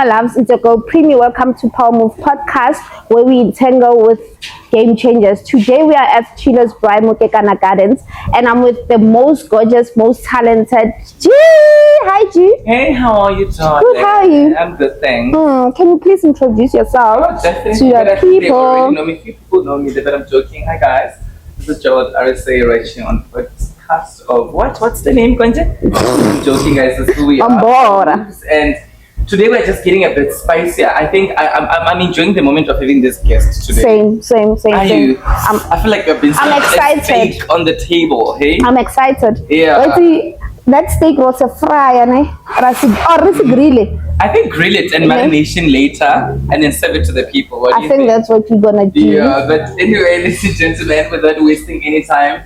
my loves, it's your girl Primi. Welcome to Power Move Podcast, where we tangle with game changers. Today we are at Chila's Bride Mokekana Gardens, and I'm with the most gorgeous, most talented G. Hi G. Hey, how are you, John? Good, how are you? I'm good, thanks. Can you please introduce yourself to your people? They already know me. Few people know me, but I'm joking. Hi guys, this is Joe RSA right here on podcast of what's the name, Konje? I'm joking, guys. This is who we are. And today we're just getting a bit spicier. I think I'm enjoying the moment of having this guest today. Same. Are you? I feel like I've been steak on the table. Hey, I'm excited. Yeah. That steak was a fry, or grill. I think grill it and marination later, and then serve it to the people. What do you think? That's what you're gonna do. Yeah, but anyway, ladies and gentlemen, without wasting any time,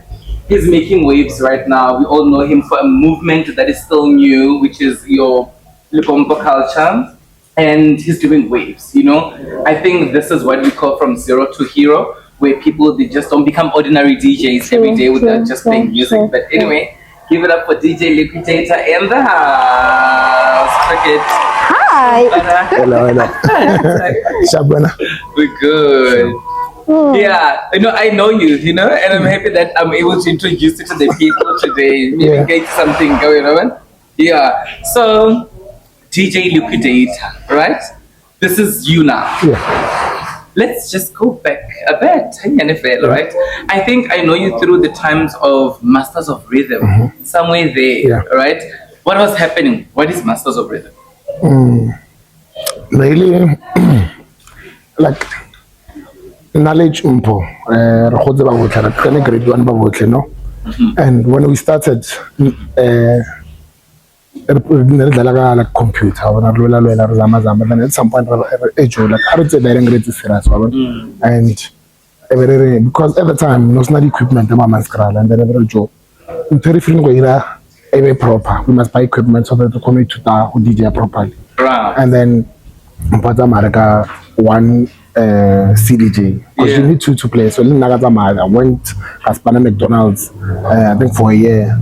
he's making waves right now. We all know him for a movement that is still new, which is your Lekompo culture, and he's doing waves. You know, I think this is what we call from zero to hero, where people they just don't become ordinary DJs every day without just playing music. But anyway, give it up for DJ Liquidator in the house. Cricket. Hi. Hello. Shabana. We're good. Yeah, I know you, and I'm happy that I'm able to introduce you to the people today. Maybe get something going on. Yeah. So, DJ Liquidator, right? This is you now. Yeah. Let's just go back a bit, NFL, right? I think I know you through the times of Masters of Rhythm, somewhere there, right? What was happening? What is Masters of Rhythm? Really, like knowledge umpo. Grade 1 no. And when we started, like computer, then at some point, like I would say and because at the time, no not equipment, Hammanskraal, and then every job. Very few way proper. We must buy equipment so that we can to DJ properly. Wow. And then Mpata Marika one CDJ because you need to play. So I went as Pana McDonald's I think for a year.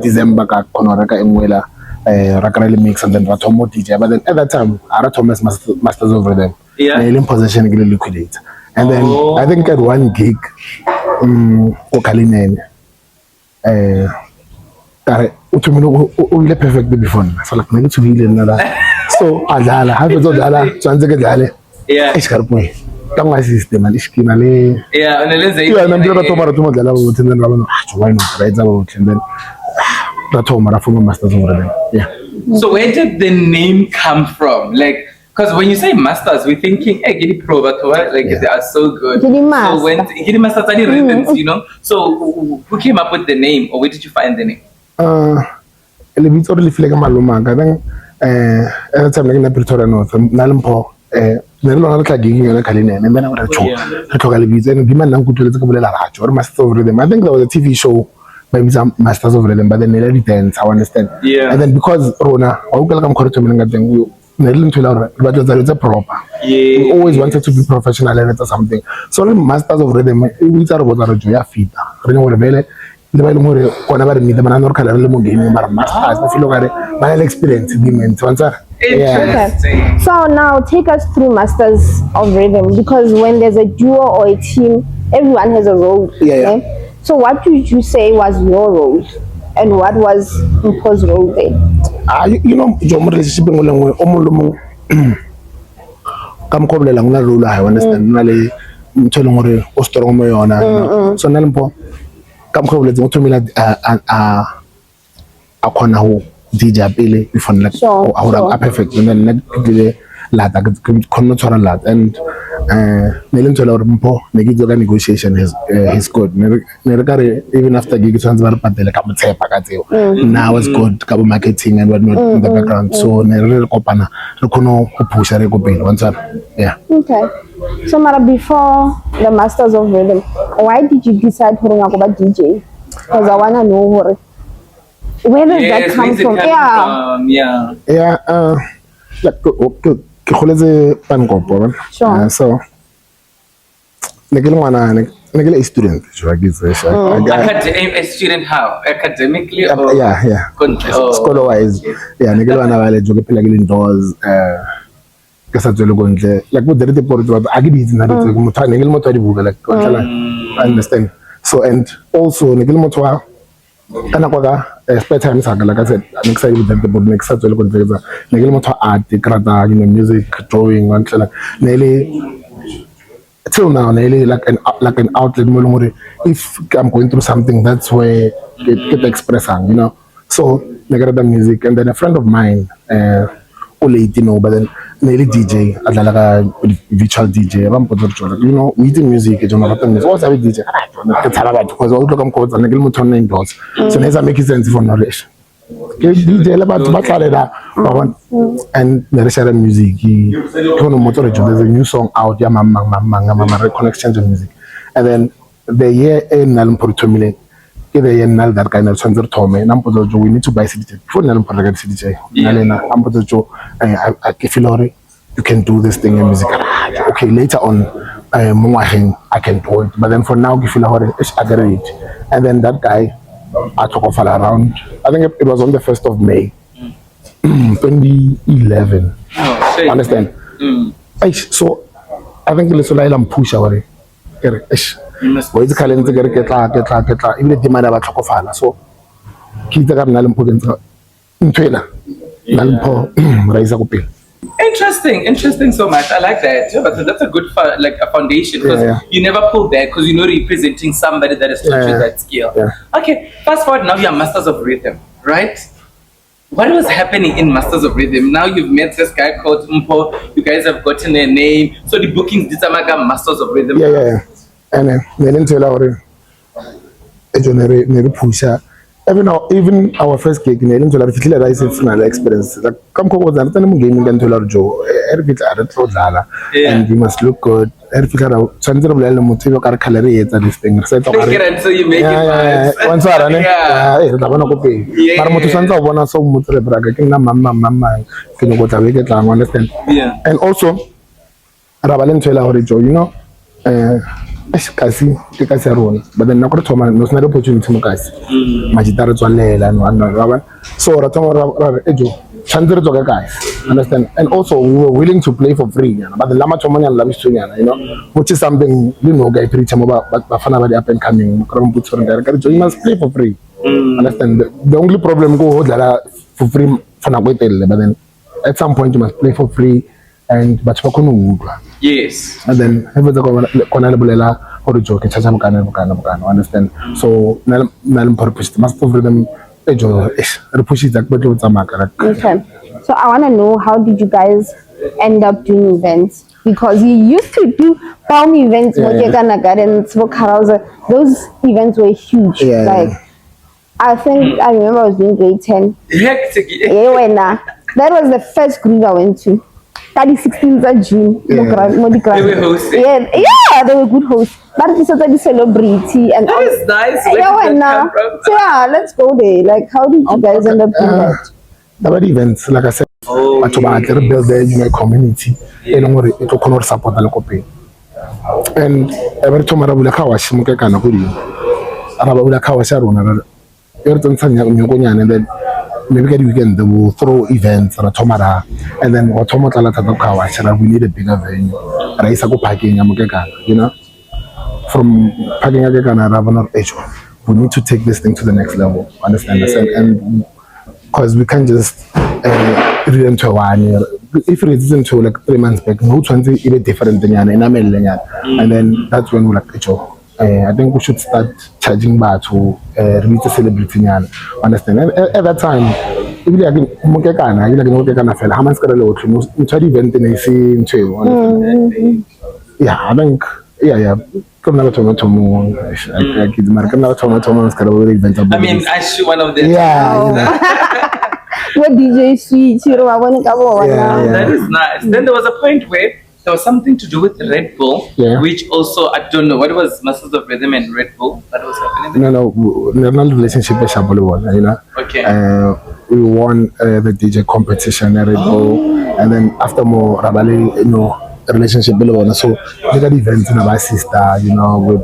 December ka Konoraka Imwela Rakareli mix and then Ratomo DJ. But then at that time Thomas Masters of Rhythm. Yeah. In possession Liquidator. And then I think at one gig Okalinene perfect before. So like maybe to really another. So Adala, have to Dala, Transit. Yeah. Don't system and Ishkinale. Yeah, and I'm not a and then why not write about and then Ratomara from Masters over there. Yeah. So where did the name come from? Like, because when you say masters, we're thinking, hey, Giddy Pro, but like they are so good. So when Giddy Masters are rhythms, So who came up with the name, or where did you find the name? It's totally like a maluma. I think at the time like in Pretoria North, Nalimpo, never like gigging on a Kalina, and then I would have chocolate and demand to the or Masters of Rhythm. I think there was a TV show by some Masters of Rhythm, but then they returns, I understand. Yeah. And then because Rona, I will come to me but it's a proper. Yeah. We always wanted to be professional and or something. So the Masters of Rhythm, we are about a joy fita. The whenever meet them and color game, but masters, if you look at it, my experience, Interesting. So now take us through Masters of Rhythm, because when there's a duo or a team, everyone has a role. Okay? So what would you say was your role, and what was Mpo's role there? Your relationship come come along na rule I understand nale mthelongore o strong mo yona so nalempo come come let's to me like a khona ho DJ pele before like a perfect and then like lata khona tshwara lata and nelentse la mpo ne ke tsoka negotiation is good even after gig tshwantse ba re patele ka motshepa ka tseo now it's good ka marketing and whatnot in the background so ne re kopana re khono go pusha re go pele once okay. So Mara, before the Masters of Rhythm, why did you decide to go about DJ? Because I wanna know where does that come from? Like ke pankopo so a student a student how academically or scholar wise indoors ke sa tswele go ntle like bo direte pore ba a ke di itse na di tswe motho ne ke le motho wa dibuka like I understand. So and also ne ke le motho wa kana kwa spare time sa ka like I said I'm excited with the board next tswele go ntle ne ke le motho wa art karata music drawing and like ne till now nearly like an outlet more if I'm going through something that's where get expressing so I got the music and then a friend of mine late but then nearly DJ like a virtual DJ we do music what's a DJ because all the codes and the motor indoors so never make sense for knowledge DJ and the share music there's a new song out reconnection of music and then the year in Nalmpor the year Nal that kind of sensor Tome we need to buy CDJ before Nalmpor CDJ you can do this thing in music okay later on I can do it but then for now I agree and then that guy I took off around I think it was on the 1st of May 2011 understand so I think let's push our wait the calendar get even the demand about chokofala so keep the important Interesting so much. I like that. Yeah, but that's a good like a foundation because you never pull back because you're representing somebody that is taught you that skill. Okay, fast forward now you're Masters of Rhythm, right? What was happening in Masters of Rhythm? Now you've met this guy called Mpo. You guys have gotten a name. So the bookings did Masters of Rhythm. And then tell our even our first gig in Ellen to la fitile rice experience like come was that gaming and to Joe and you must look good something motive at this thing so you make it once understand and also kasi but then nakho thoma no sna opportunity mo kasi majitare tswalela no so ejo chandre tsoka guys understand and also we were willing to play for free but the lama thoma nyana la which is something guy preacher mo ba fana ba di up and coming kram put for you must play for free understand the only problem go dlala for free fana go telle but then at some point you must play for free and but yes and then understand so purpose must of them okay so I want to know how did you guys end up doing events because you used to do palm events gardens those events were huge like I think I remember I was doing grade 10 that was the first group I went to 16th of June. They were hosting. They were good hosts. But it's a celebrity and that is nice. So let's go there. Like, how did you guys end up doing that? There were events, like I said, to build the community. It will support the local pay. And every time I will kawash muke kana kuri. Araba will kawash aruna. Everton sanya nyukonya and then maybe get weekend they will throw events or tomorrow and then what tomorrow we need a bigger venue raisa go parking from parking we need to take this thing to the next level understand and because we can't just read into one year if it is into like 3 months back no 20 is different than and then that's when we like I think we should start charging back to meet a celebrity. Understand? At that time, if you like Hammanskraal, event in a scene too. Yeah, I think come never to moon. I mean, actually, one of them. What DJ sweet? That is nice. Then there was a point where there was something to do with Red Bull, which also, I don't know, what was Masters of Rhythm and Red Bull? What was happening there? No, relationship with Shabolo, Okay. We won the DJ competition at Red Bull, and then after more, Rabali, relationship below. So, we got events in our sister, with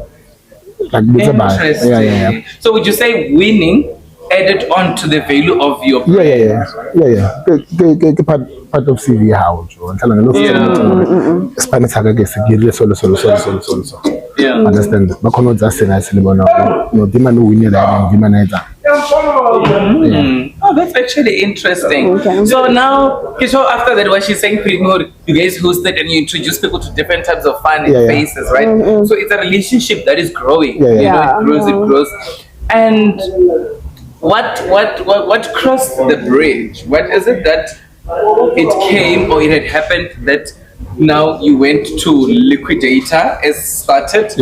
like, Interesting. So, would you say winning added on to the value of your brand. Part of CV how Spanish understand Oh, that's actually interesting. Okay. So now, so after that, what she's saying, pretty much, you guys hosted and you introduce people to different types of fun and faces, right? So it's a relationship that is growing. You know, it grows. And what crossed the bridge? What is it that it came or it had happened that now you went to Liquidator as started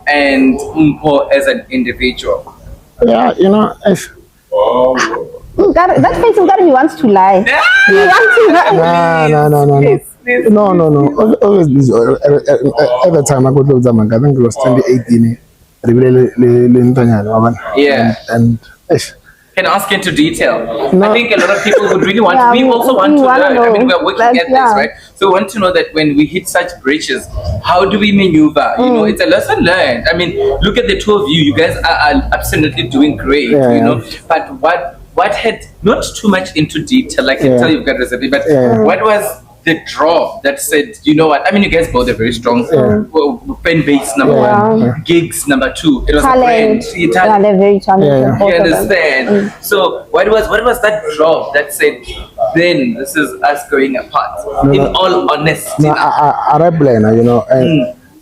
and Umpo as an individual? Yeah, you know, that face has got to be wants to lie. He wants to lie. No. Obviously, at the time I got to Zamanga, I think it was 2018. And can ask into detail. I think a lot of people would really want. We also want to learn. I mean, we're working at this, right? So we want to know that when we hit such bridges, how do we maneuver? You know, it's a lesson learned. I mean, look at the two of you. You guys are absolutely doing great. You know, but what had not too much into detail? I can tell you've got recipe, but what was the draw that said, you know what? I mean, you guys both are very strong. Fan base number one, gigs number two. It was talent. a brand. They're very talented. You understand? So what was that draw that said, then this is us going apart? In all honesty, I plan, you know,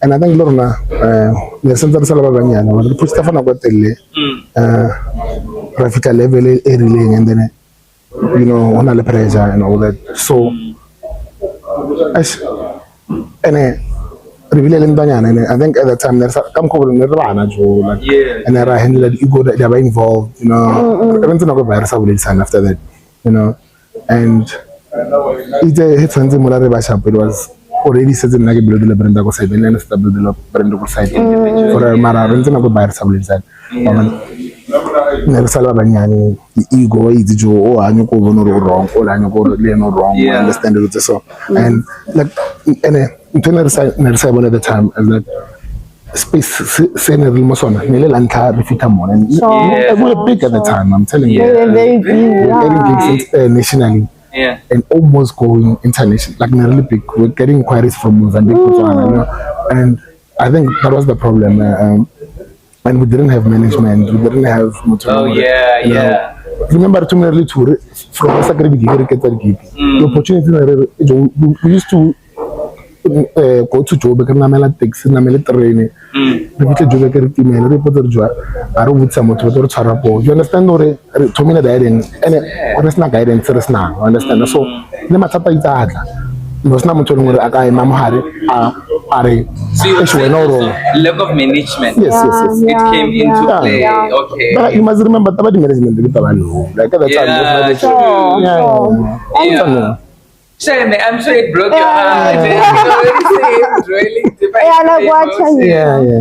and I think Lorna, the center Salabanyana, when put Stefano Gotelli, Rafika level reeling, and then you know, on the pressure and all that. So. And revealing Danyana, I think at the time there's come over Nirvana, and I handled that ego that they were involved, you know. I went to know about Sabulisan after that, you know. And it hit something more Bashap, it was already setting like a build the Brenda side, and then stable the Brenda side for a Mara, I went to know about Sabulisan. Nersalabanyan, the ego is Joe, and you go no wrong, or I go no wrong, understand it so. And like internal side at the time, as that space scenery Mosona, Nilanka, Bifitamon, and we were big at the time, I'm telling you. They were very big. Getting gigs nationally. And almost going international, like nearly big. We're getting inquiries from Mozambique, you know, and I think that was the problem. And we didn't have management, we didn't have remember to nearly to from a sacred gig, the opportunity we used to go to job because Namela takes Namela training. Repeated job email, reporter job, I would some to Charapo. You understand or to me guidance and what is not guidance now, understand? So Namatapa is that. Was not much longer a guy, Mamma so you were lack of management. Yes. It came into play. Okay. But you must remember the management. Like at the time. Shame, I'm sure it broke your heart. It's really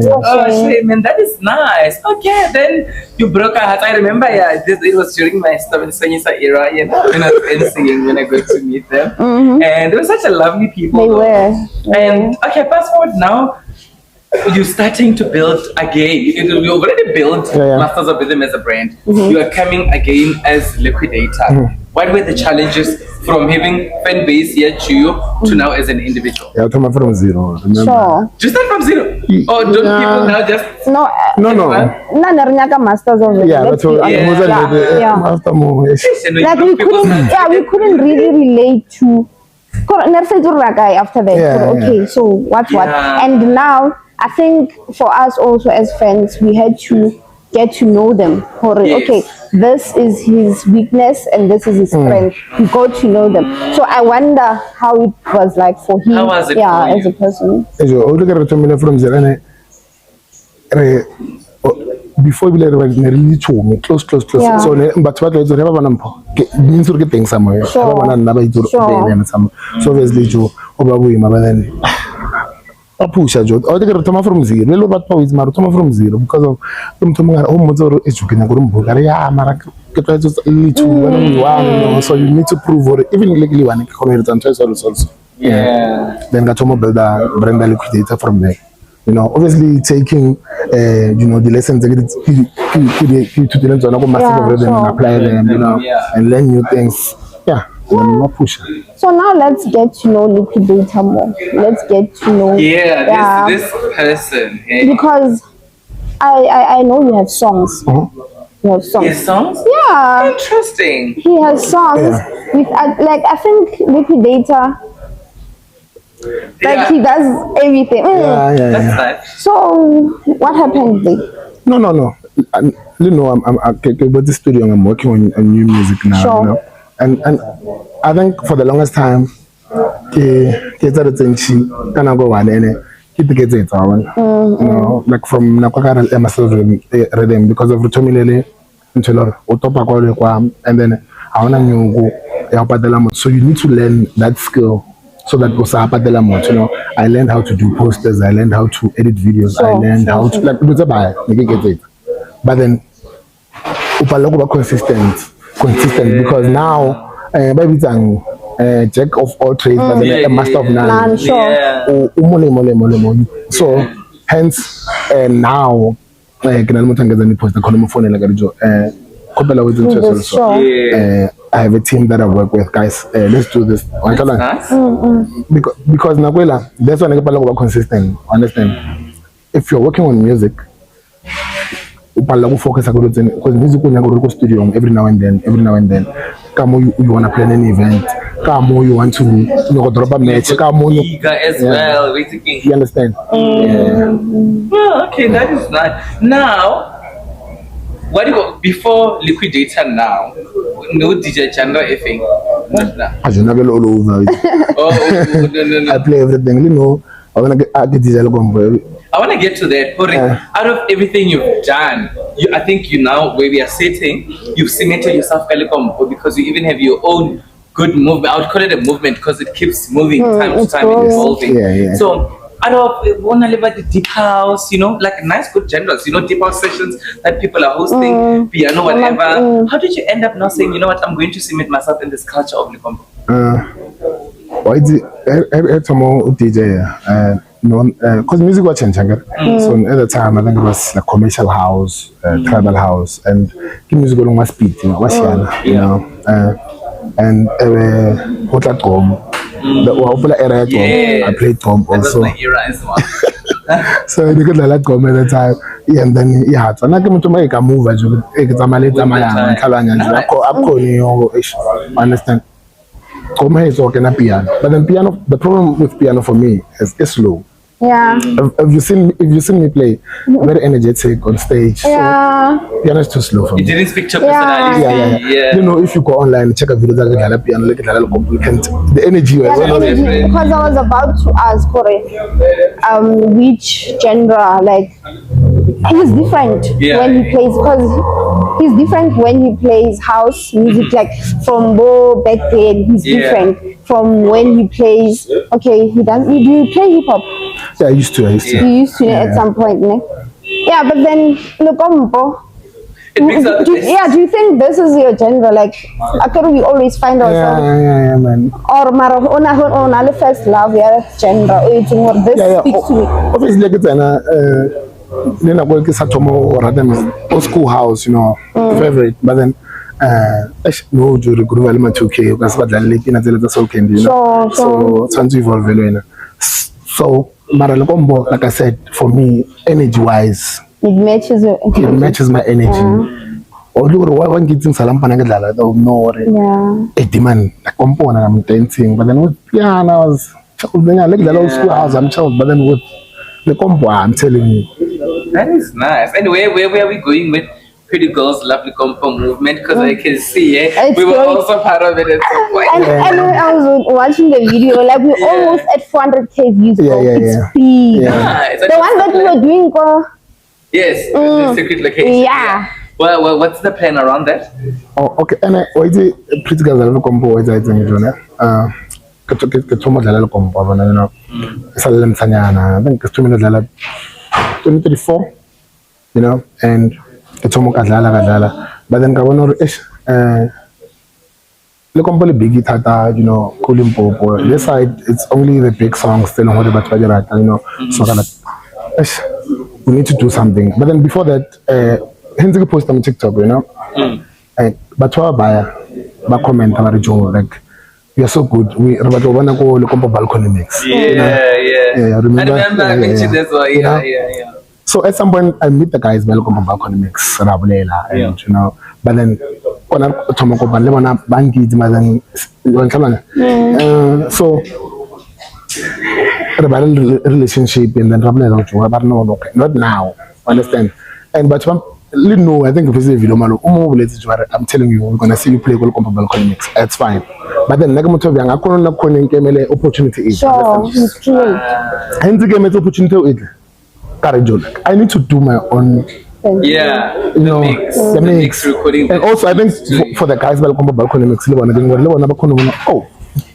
Oh, shame, and that is nice. Okay, then you broke our heart. I remember, it was during my Sanyisa era, you know, when I was singing, when I got to meet them. And they were such a lovely people. They were. And okay, fast forward now. You're starting to build again. You already built Masters of Rhythm as a brand. You are coming again as Liquidator. What were the challenges from having fan base here to you to now as an individual? Yeah, come from zero. Remember? Sure. Just start from zero. Or don't people now just no. Masters of Rhythm. Yeah, that's what like we couldn't really relate to after that. Okay, so what? And now I think for us also as fans, we had to get to know them. Okay, this is his weakness and this is his strength. We got to know them. So I wonder how it was like for him. How was it as a person? Before we let really close. So but what was means to get things somewhere. So obviously Joe then push a job. Or they got to from zero. Little but is Martoma from zero because of them to my home motor is you can go so you need to prove or even legally one also. Then got to build a Brenda Liquidator from there. you know, obviously taking you know, the lessons to the lessons on massive rhythm and apply them, you know, and learn new things. Yeah, more push. So now let's get to know Liquidator more. Let's get to know this person. Hey. Because I know you have songs. You have songs. His songs? Yeah. Interesting. He has songs with like I think Liquidator. Like he does everything. That's nice. So what happened there? No. You know, I'm about the studio. I'm working on new music now. Sure. You know? And I think for the longest time, you know, like from Nakaka Rhythm because of Rutomilele until Otopa and then I want to so you need to learn that skill. So that was you know, I learned how to do posters, I learned how to edit videos, I learned how to like get it. But then consistent because now baby jack of all trades, but then a master of none. So hence now I have a team that I work with, guys. Let's do this. Because Naguela, that's why I about consistent. Understand? If you're working on music, you focus because music will go to studio every now and then. Come you want to plan an event. Come you want to drop a match. Come as well. You understand? Well, okay, that is nice. Now, what do you before Liquidator now? No DJ channel anything. I should never all over. No. I play everything. You know, I wanna get DJ Lekompo. I want to get to that. Out of everything you've done, I think you now where we are sitting, you've cemented yourself Lekompo because you even have your own good movement. I would call it a movement because it keeps moving time to time and evolving. Yeah. So out of wanna live at the deep house, you know, like nice good genres, you know, deep house sessions that people are hosting, piano, whatever. How did you end up now saying, you know what, I'm going to cement myself in this culture of Lekompo? Why did every more DJ? Because music was changing. So at the time, I think it was like commercial house, tribal house, and music was on speed, you know, and what at home. The popular era I played Tom also. That was my era as well. So you could let go at the time. Yeah, and then so I came to make a move as you understand. Come here is working a piano. But then piano, the problem with piano for me is it's slow. Yeah. If you seen me play, very energetic on stage. Yeah. So piano is too slow for me. It didn't speak to your personality. Yeah. You know, if you go online, check a video that piano, look at the energy. Because I was about to ask Corey, which genre, like, he's different when he plays, because he's different when he plays house music, like from Bo back then, he's different from when he plays, okay, he does, do you play hip hop? Yeah, I used to. You used to at some point, ne? Yeah, but then Lekompo. Do you think this is your genre? Like, after we always find ourselves. Yeah, man. Or on the first love, genre. This speaks to me. Obviously, like it's then I work at old school house, you know, favorite. But then, no, to the group element 2K. That's what I'm looking at the soul candy, you know. So, trying to evolve, so. Lekompo, like I said, for me, energy-wise, it matches my energy. Although one getting salam panagala, no, a demand Lekompo and I'm dancing, but then with piano, I was like the old school house, I'm child, but then with Lekompo, I'm telling you. That is nice. Anyway, where are we going with Pretty Girls Love Lekompo movement? Because I can see we were also part of it at some point. And when I was watching the video, like we're almost at 400k views. It's big. The one that we were doing, yes, the secret location. Yeah. Well, what's the plan around that? Oh, okay. And why is Pretty Girls Love Lekompo? Why is it Lekompo? You know, it's a little I think it's 2034. You know, and it's almost but then Lekompo big tata, you know, Kulimpopo. This side it's only the big songs still on what you know. So we need to do something. But then before that, hence I post on TikTok, you know. But what comment about Joe, like, you're so good. We wanna go Lekompo balcony mix. Yeah. Remember? I mentioned that well. Yeah. So at some point, I meet the guys by Lekompo balcony mix, Rabulela, and you know. But then, when I talk about Lebanon, Banki, so relationship and then Rabulela, but no, okay, not now. Understand? And but no, I think if it's a video, I'm telling you, we're gonna see you play Lekompo balcony mix. That's fine. But then, I couldn't opportunity. Sure, it's true. And the opportunity. I need to do my own. Yeah, you know, the mix recording. And also, I think for the guys, balcony mix, oh,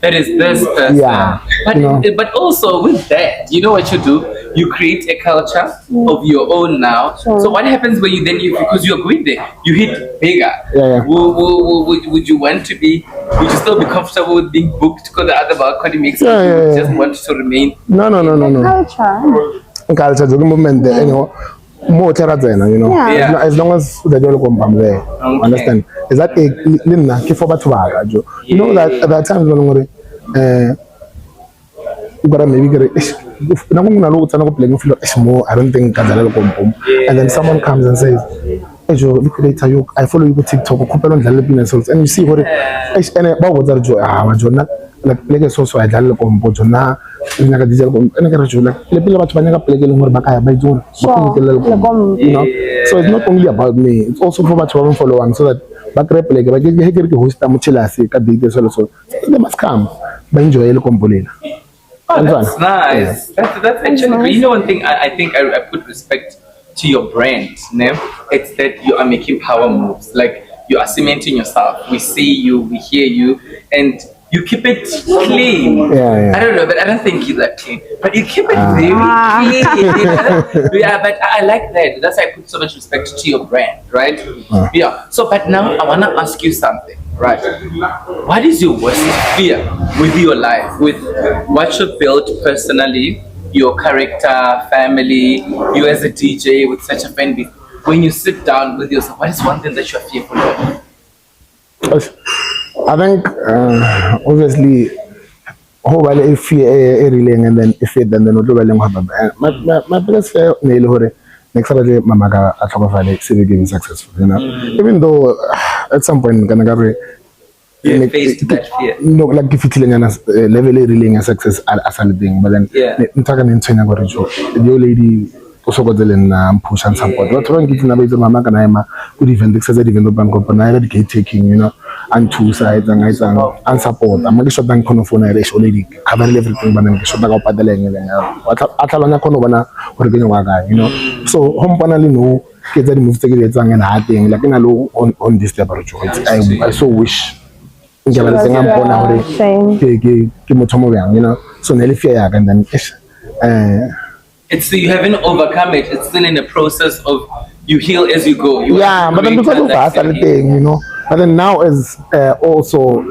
that is this person. Yeah, but you know. But also with that, you know what you do? You create a culture of your own now. So what happens when because you're going there, you hit bigger. Yeah. Would you want to be? Would you still be comfortable with being booked because the other balcony mix? Yeah. Just want to remain. No. Culture, the moment there, you know. More terrain, you know. Yeah. As long as the Lekompo there, understand? Is that a kifoba to you know that at that time when maybe I don't think and then someone comes and says, "Hey Joe, Liquidator, I follow you on TikTok, and you see what like play so I dal Lekompo na nga DJ and I like le pele batho ba nyaka play le ngore ba ka ba itse you know. So it's not only about me, it's also for batho ba following so that ba kre play ba ke host mo chilasi ka DJ so they must come ba enjoy Lekompo lela. Oh, that's nice. That's actually nice. You know one thing I think I put respect to your brand, no? It's that you are making power moves, like you are cementing yourself. We see you, we hear you, and you keep it clean. Yeah. I don't know, but I don't think you're that clean. But you keep it very clean. Yeah, but I like that. That's why I put so much respect to your brand, right? Yeah. So, but now I want to ask you something, right? What is your worst fear with your life, with what you built personally, your character, family, you as a DJ with such a fan base? When you sit down with yourself, what is one thing that you're fearful of? I think obviously whole if reeling and then if it then my biggest fear next Saturday mama at being successful, you know. Even though at some point you faced that fear. No, like if it's level reeling success as a thing, but then the lady also got the push and support. What wrong getting about the mama can good event exercise even though bank open taking, you know, and two sides and support. I'm not sure that phone is already covering everything, but I'm sure that I'll put the you know. So home panel no get the move to get and thing like in a low on this temperature. I so wish you know, so nearly fear and then it's you haven't overcome it. It's still in the process of you heal as you go. Yeah, but then because of that thing, you know. But then now is also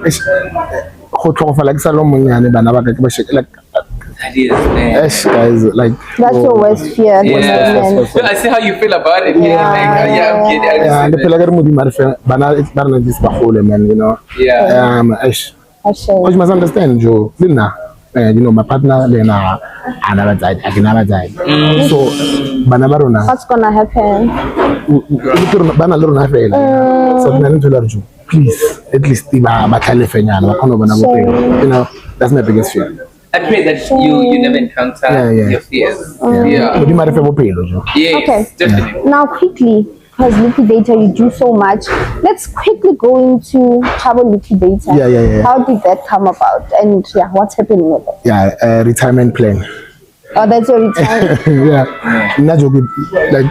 like Salomon and like that is guys like that's your worst fear. Yeah. I see how you feel about it. Yeah, the Pelagar movie banana this man, you know. Yeah. You must understand, Joe. You know, my partner Lena another side, I can never die. So Banabarona. What's gonna happen? So please, at least you know, that's my biggest fear. I pray that you never encounter your fears. Yes, okay. Definitely. Now quickly, because Liquidator, you do so much. Let's quickly go into Kgaogelo Liquidator. Yeah. How did that come about? And what's happening with it? Yeah, retirement plan. Oh, that's your retirement. Yeah. Not joking. Like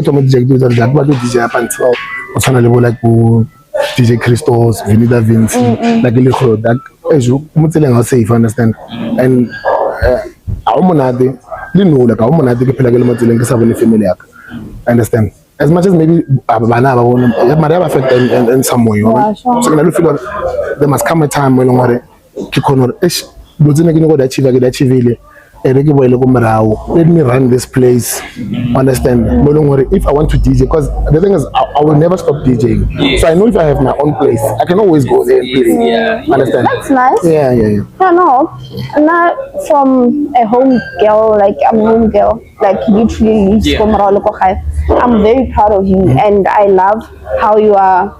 to that what DJ up until what's on the level like DJ Christos, Vinida Vince, like a little that as you safe, understand? And our monade, you know, like our monade, familiar. Understand? As much as maybe it might have affected in some way. So I feel like there must come a time when you can achieve let me run this place. Understand? If I want to DJ, because the thing is, I will never stop DJing. Yes. So I know if I have my own place, I can always go there and play. Yeah. Understand? That's nice. Yeah. Yeah, no, I'm not from a home girl, like I'm a home girl, like literally lives from Raolokogai. I'm very proud of you, and I love how you are,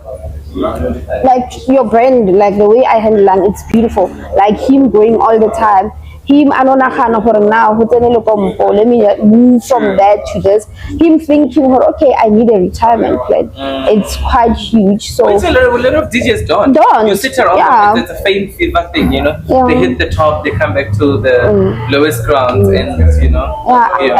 like your brand, like the way I handle it, it's beautiful. Like him going all the time. Him anona khana for now, Lekompo, let me move from that to this. Him thinking, okay, I need a retirement plan. It's quite huge. So it's a lot of DJs don't. You sit around, it's a fame fever thing, you know. They hit the top, they come back to the lowest ground, and you know.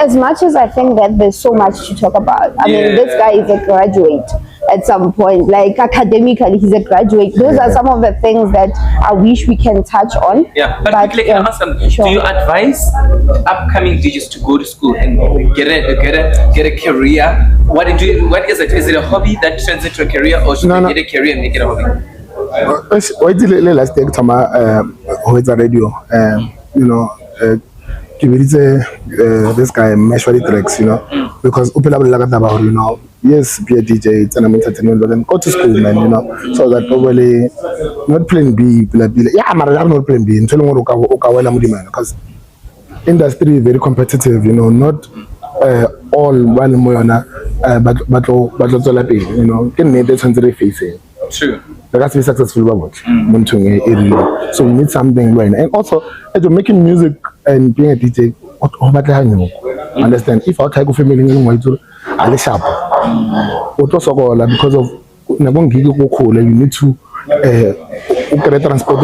As much as I think that there's so much to talk about. I mean, this guy is a graduate at some point, like academically, he's a graduate. Those are some of the things that I wish we can touch on. Yeah, but quickly, can I ask something? Do you advise upcoming DJs to go to school and get a career? What is it? Is it a hobby that turns into a career, or should they get a career and make it a hobby? Why did last take time with the radio? You know, this guy measured tracks, you know, because you know, yes, be a DJ, it's an entertainment, but then go to school, man, you know, so that probably not plan B, yeah, I'm not plan B, because industry is very competitive, you know, not all one moyona, but you know, can need it until they face it. True. That has to be successful about so we need something right. And also, as you're making music and being a DJ, understand? If our type of family are sharp, because of you need to transport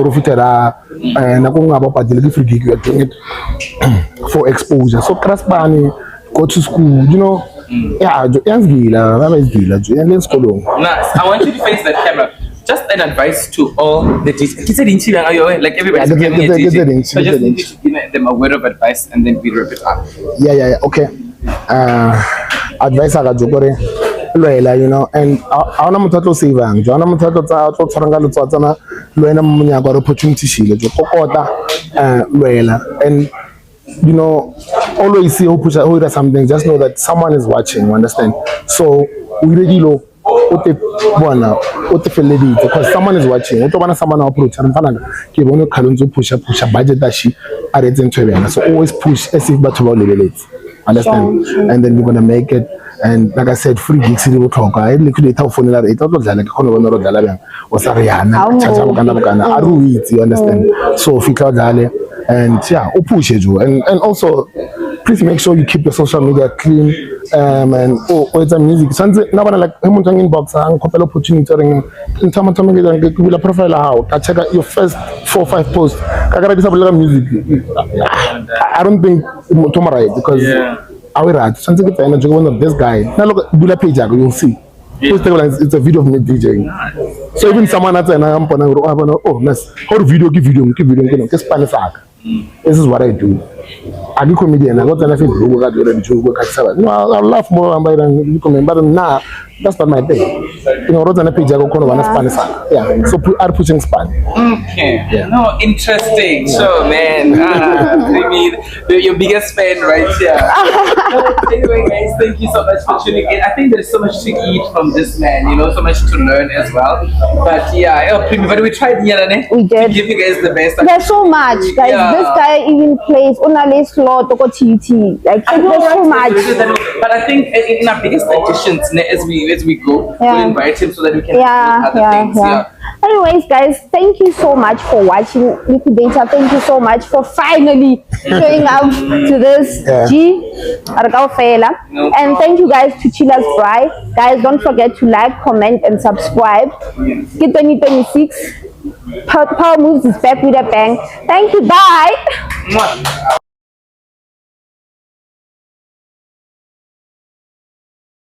for exposure. So go to school, you know. Nice. I want you to face that camera. Just an advice to all the DJs. Like everybody's giving me a DJ. So just need to give them a word of advice and then we wrap it up. Yeah. Okay. Advice you know, and I want to say that and you know, always see who push something, just know that someone is watching, you understand? So we really know because someone is watching. Someone approach push budget that she so always push as if understand? And then we're gonna make it. And like I said, free gigs in the talk. I Liquidator phone like it was like you understand? So and yeah, push it and also please make sure you keep your social media clean and it's a music. Something now like inbox and couple opportunity in profile how I check out your first 4 or 5 posts. Music. I don't think tomorrow because I will write something if I know one of this guy. Now look at the page you'll see. It's a video of me DJing. So even someone at an oh nice. How do video give video Spanish. This is what I do. I do comedian. I got an Facebook. No, I laugh more than comment, but nah, that's not my thing. You know, wrote on a page I go Spanish. Yeah, so are pushing Spanish. Okay. Yeah. No, interesting. So man, I mean, your biggest fan right here. Anyway, guys, thank you so much for tuning in. I think there's so much to eat from this man. You know, so much to learn as well. But yeah, but we tried. We did. To give you guys the best. There's so much, guys. Yeah. This guy even plays unale slot to TT. Like there's so much. But I think in our biggest editions, as we go, we'll invite him so that we can do other things. Yeah. Anyways, guys, thank you so much for watching Liquidator. Thank you so much for finally showing up to this and thank you guys to Chilla's Bride. Guys, don't forget to like, comment, and subscribe. Get 2026. Power Moves is back with a bang. Thank you. Bye.